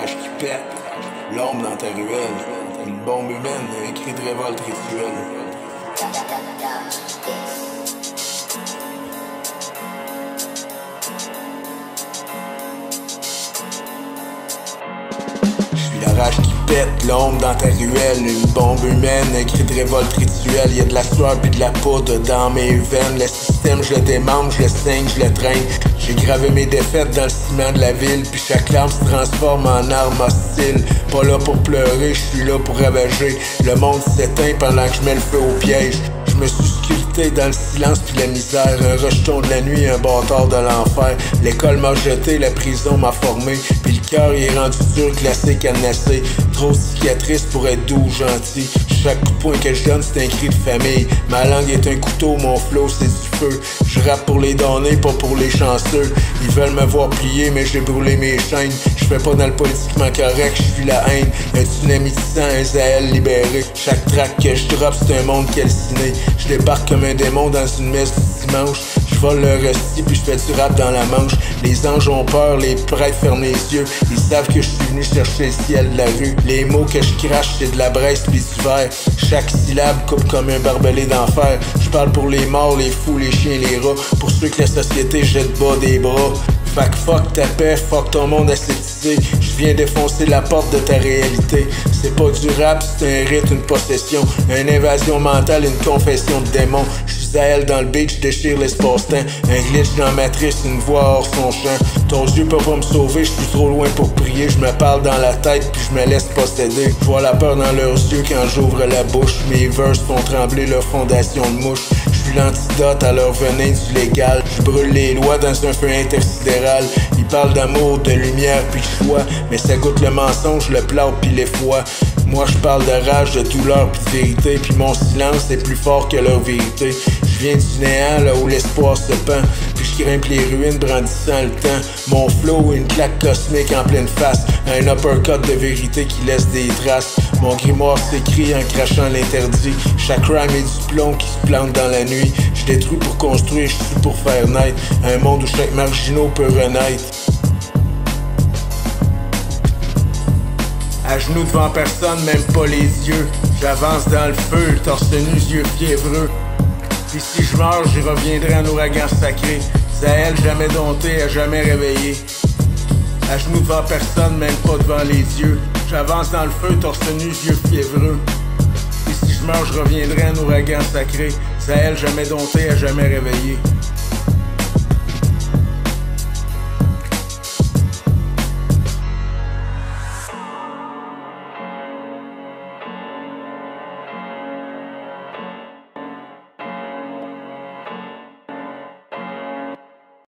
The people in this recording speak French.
rage qui pète, l'ombre dans ta ruelle, une bombe humaine, un cri de révolte rituel. La rage qui pète, l'ombre dans ta ruelle, une bombe humaine, un cri de révolte rituel. Y'a de la sueur pis de la poudre dans mes veines. Le système, je le démange, je le saigne, je le traîne. J'ai gravé mes défaites dans le ciment de la ville, puis chaque larme se transforme en arme hostile. Pas là pour pleurer, je suis là pour ravager. Le monde s'éteint pendant que je mets le feu au piège. Je me suis sculpté dans le silence puis la misère. Un rejeton de la nuit, un bâtard de l'enfer. L'école m'a jeté, la prison m'a formé. Puis le cœur il est rendu dur, glacé, cadenassé. Trop de cicatrices pour être doux, gentil. Chaque coup de poing que je donne, c'est un cri de famille. Ma langue est un couteau, mon flow c'est du feu. Je rappe pour les damnés, pas pour les chanceux. Ils veulent me voir plier, mais j'ai brûlé mes chaînes. Je fais pas dans le politiquement correct, je suis la haine. Un tsunami de sang, un Zahel libéré. Chaque track que je drop, c'est un monde calciné. Je débarque comme un démon dans une messe du dimanche. Je vole le resti puis je fais du rap dans la manche. Les anges ont peur, les prêtres ferment les yeux. Ils savent que je suis venu chercher le ciel de la rue. Les mots que je crache, c'est de la braise puis du verre. Chaque syllabe coupe comme un barbelé d'enfer. Je parle pour les morts, les fous, les chiens, les rats. Pour ceux que la société jette bas des bras. Fait que fuck ta paix, fuck ton monde ascétisé. Je viens défoncer la porte de ta réalité. C'est pas du rap, c'est un rite, une possession. Une invasion mentale, une confession de démon. Je suis Zahel dans le beat, je déchire l'espace-temps. Un glitch dans la matrice, une voix hors son champ. Ton Dieu peut pas me sauver, je suis trop loin pour prier. Je me parle dans la tête puis je me laisse posséder. Je vois la peur dans leurs yeux quand j'ouvre la bouche. Mes verses font trembler leur fondation de mouche. Je suis l'antidote à leur venin du légal. Je brûle les lois dans un feu intersidéral. Ils parlent d'amour, de lumière puis de choix, mais ça goûte le mensonge, le plâtre puis l'effroi. Moi je parle de rage, de douleur puis de vérité, puis mon silence est plus fort que leur vérité. Je viens du néant là où l'espoir se pend, puis je grimpe les ruines brandissant le temps. Mon flow, une claque cosmique en pleine face, un uppercut de vérité qui laisse des traces. Mon grimoire s'écrit en crachant l'interdit. Chaque rhyme est du plomb qui se plante dans la nuit. Je détruis pour construire, je suis pour faire naître un monde où chaque marginaux peut renaître. À genoux devant personne, même pas les yeux. J'avance dans le feu, le torse nu, yeux fiévreux. Puis si je meurs, j'y reviendrai en ouragan sacré. Zahel jamais dompté, à jamais réveillé. À genoux devant personne, même pas devant les yeux. J'avance dans le feu, torse nu, yeux fiévreux. Puis si je meurs, je reviendrai en ouragan sacré. Zahel jamais dompté, à jamais réveillé.